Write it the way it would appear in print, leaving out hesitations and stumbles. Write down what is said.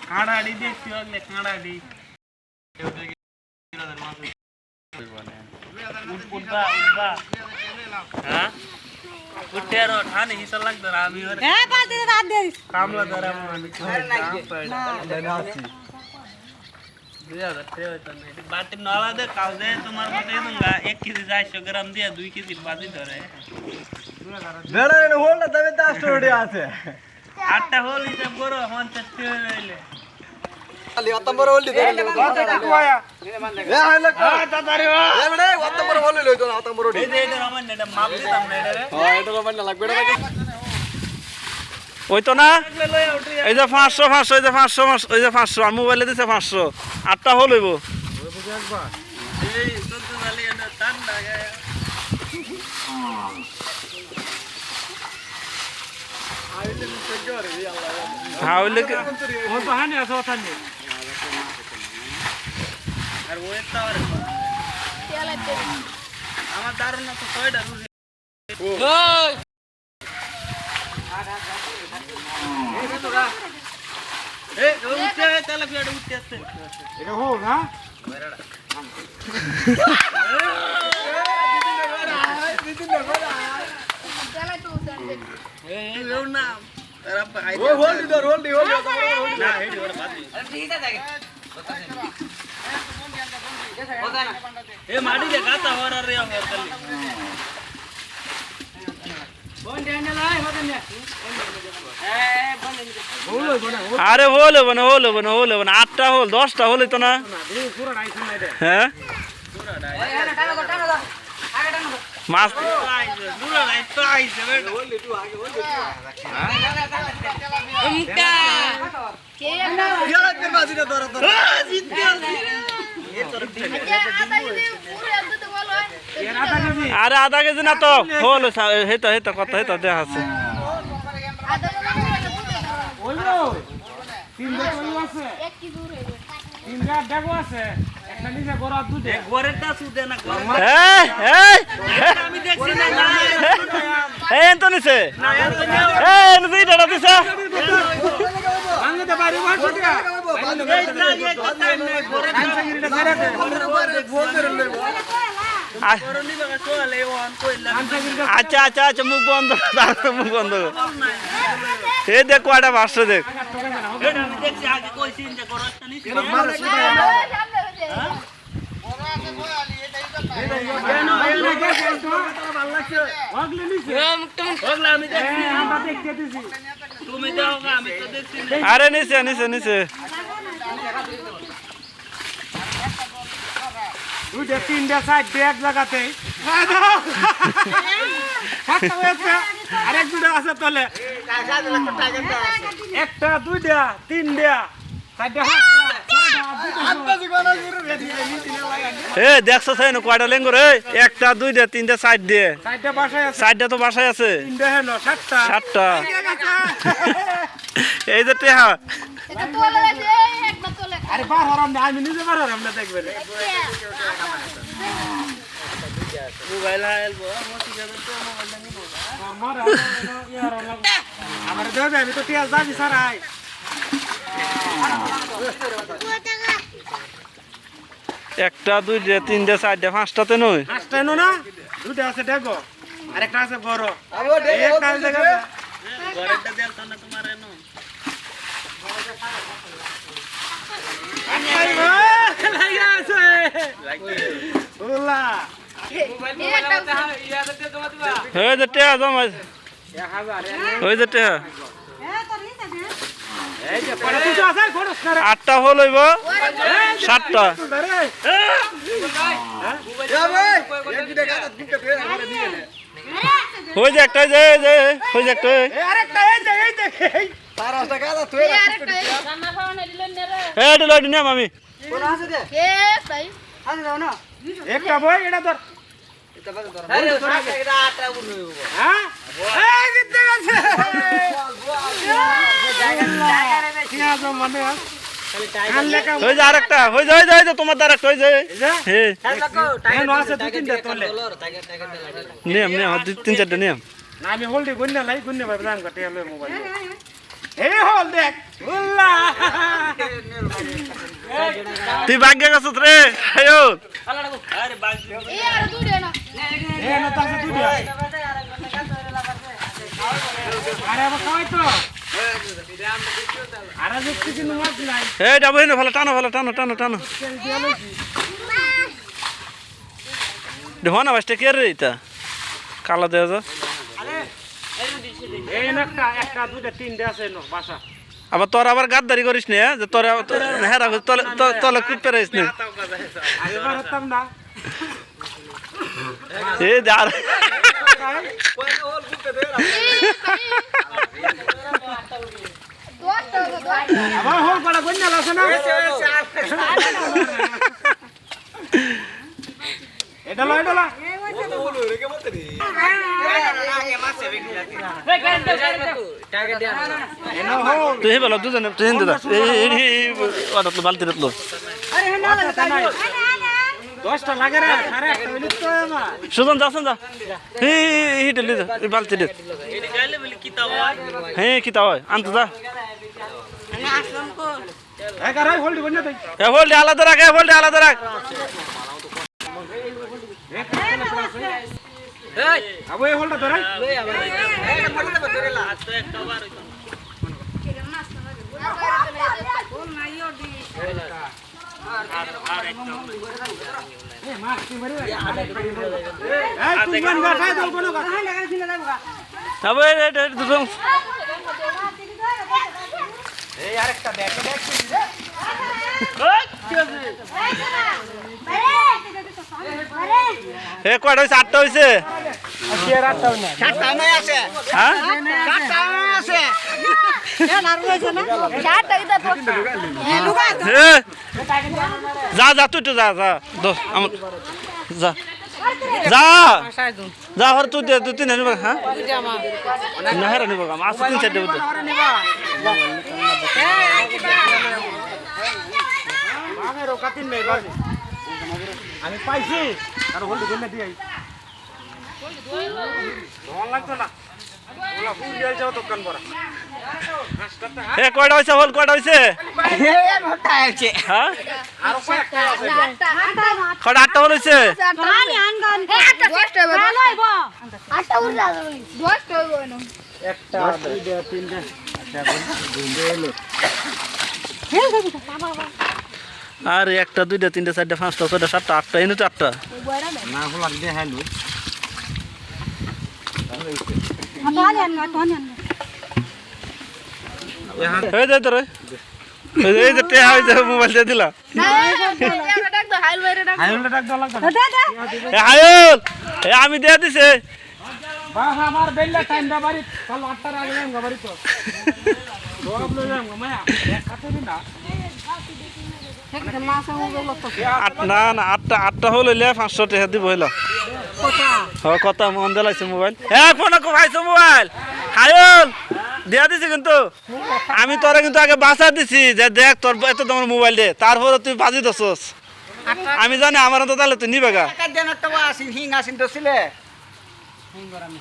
কাঁড়াড়ি দেখছি ওগুলো কাঁড়াড়ি উঠবা উঠবা হ্যাঁ উঠে আর ঠানে হিসাব লাগতো না আমি কামলা ধরা বাটি নলা দে কাউ দে তোমার মতো दूंगा 1 কেজি 400 গ্রাম দিয়ে 2 কেজি বাজি ধরে বেড়া রে হোল না তবে 10 টাকা আছে আটটা হোল হিসাব করো 50 টাকা হইলে খালি অতম্বর হোল দিতে কত টাকা আয়া এ হইলো দাদারে এ বড়ে অতম্বর হোল লইতো না অতম্বর হোল এই যে এটা রমান এটা মাপ দিতাম না এটা রে হ্যাঁ এটা রমান না লাগবে এটা ওই তো না এই যে 500 500 এই যে 500 এই যে 500 আর মোবাইলে দিছে 500 আটটা হল হইব এই দুধ वाली এটা ঠান্ডা গায় আইলে সহ্য রে আল্লাহ হ্যাঁ ওইলে ও তো হানি আছে ওখানে আর ওই তো আর আমার দারুন না তো কয়টা রুজি ওই এই উঠতে তাহলে ফিয়াটা উঠতে আসছে এটা হোক হ্যাঁ এই রেও না তারা আই ও হোল দি হোল দি না হেডি ওরা বাদ ঠিক আছে এ মাটি দে গাতা হরা রে আমার কলি কোন দেনে লাই হদে নে আরে হল না আটটা হল 10টা হল তো না হ্যাঁ মাছ পুরো নাই তো আইছে বেটা হোল দি আগে হোল দি উমকা কে না ইয়াতে বাজিটা ধরা ধরা জিততে আছে এ তোর আধা কেজি পুরো একদম তো বলো এর আধা কেজি আরে আধা কেজি না তো হল হেতা কত হেতা দেখা আছে আধা কেজি ওইলো তিন দেখ ওই আছে এক কেজি দূর হইবে তিন দেখ দেখো আছে একটা নিচে গড়া দুধে ঘরেরটা সুদে না এই এই আমি দেখছি না এই এন্ত নিছে না এই নদী দাদা দিছে ভাঙতে পারি 100 টাকা এই না এই কথা নাই ঘরেরটা গিরিটা ছেড়ে দে ফোন করে নেব করনি বাবা চলে ওন কইলা আচ্ছা আচ্ছা আচ্ছা মুখ বন্ধ মুখ বন্ধ এই দেখ কয়টা 500 দেখ এটা আমি দেখছি আগে কইছি যে ঘরেরটা নিছি সামনে হইছে কেন এনে গেছে তো ভালো লাগছে ওগলে নিছে ওগলে আমি দেখছি আমরা দেখতে দিছি তুমি দাও আমি তো দেখছি আরে নিছে দুইটা তিনটা সাইড এক জায়গাতে আরেক দুটো আছে তলে একটা দুইটা তিনটা চারটা এ দেখছ তাই না কয়টা লেঙ্গুর এই একটা দুইটা তিনটা সাইড দিয়ে চারটা বাসায় আছে সাইডটা তো বাসায় আছে তিনটা হেন সাতটা 7টা এই যে টেহা এটা তোলে আছে একবার তোলে আরে বার হরাম না আমি নিজে বার হরাম না দেখবে মোবাইল আইলবো মতি যাবে তো মোবাইলটা নিবো আমার দেবে আমি তো টিয়াস দাবি সারাই একটা দুইটা তিনটা চারটা 5টাতে নয় পাঁচটা এনো না দুটো আছে দেখো আরেকটা আছে বড় আমি ওটা একটা আছে দেখো বড়টা দেখো না তোমার এনো লাগা আছে ওলা ওই যে টেহা জমা ওই যে টেহা এই যে পড়ে কিছু আছে ফটো করে 8টা হল হইব 7টা এক দিকে কাটা দুটো ফের করে দিয়ে নে ওই যে একটা যে ওই যে একটা আরেকটা এই যে তার রাস্তা কাটা তুই রান্না খাওয়ানো দিলেন না রে এই এটা লই নিলাম আমি কোন আছে দে কে ভাই আছে দাও না একটা বই এটা ধর এটা বাদ ধর আরে এটা আটা উড়ে হ্যাঁ এই জিতে গেছে জায়গা রে বেশি আছে মনে হয় খালি টাইম লেখা ওই যে আরেকটা ওই যে তোমার দ্বারা একটা ওই যে হে টাইম আছে দুই তিনটা তোলে নিয়ম দুই তিন চারটা নিয়ম না আমি হোল্ডে গুন্না লাই গুন্না ভাই জান কাটে মোবাইল এই হল দেখ উল্লাহ তুই ভাগ্য গেছত রে আয়ো আরে বাস এই আর দুটো না এই ডাবো হেন ভালো টানো ভালো টানো টানো টানো দেখো না বাসটা কে রে এটা কালা দেওয়া যা আবার তোর আবার গাদ্দারি করিস না যে তোর হ্যাঁ তলে তলে কুপ পেরাইস না এ যার কয়টা হোল বুকে দে রেখে মতে রে তুই হে বলো দুজনে তুই হিন্দু দাস এই ওটা তো বালতি রেতলো সুজন যাচ্ছেন যা এই ডেলি যা এই বালতি দে এটি গাইলে বলি কিতাব হয় হ্যাঁ কি তা হয় আনতে যা হোল্ড আলাদা রাখ হোল্ড আলাদা রাখ এ কয়টা হয়েছে আটটা হয়েছে হ্যাঁ যা যা তুই তো যা যা যা যা যা হর তুই তুই তিন নিব হ্যাঁ না হেরা নিব মাছ তিন চারটে বুঝতে আমি পাইছি আর হোল্ড করে দিয়ে ভালো লাগতো না ওলা ফুল দিয়ে যাও দোকান পড়া এ কয়টা হয়েছে হল কয়টা হয়েছে হ্যাঁ কয়টা আটটা হল হয়েছে আর একটা দুইটা তিনটা চারটা পাঁচটা ছয়টা সাতটা আটটা এনে তো আটটা না হল দিয়ে হ্যালো হয়ে যায় তোর এই যে টেহা হয়ে যাবে মোবাইল দিয়ে দিলা হাইলটা ডাক দাও লাগতো এ হায়ুল এ আমি দিয়ে দিছে বাহ আমার বেল্লা টাইম দা বাড়ি কাল 8টার আগে যাম বাড়ি তো সব লই যাম মায়া কাটে দিন না না না আটটা হল হইলে 500 টাকা দিব হইলো কথা মন দিলাইছে মোবাইল ফোন কোথাইছো মোবাইল হায়ুল দিয়া দিছি কিন্তু আমি তোরা কিন্তু আগে বাঁচা দিছি যে দেখ তোর এত তোমার মোবাইল দে তারপরে তুই বাজি দছস আমি জানি আমার তো তাহলে তুই নিবে গা টাকা দেন একটা হিং আসিন তো ছিলে হিং করামি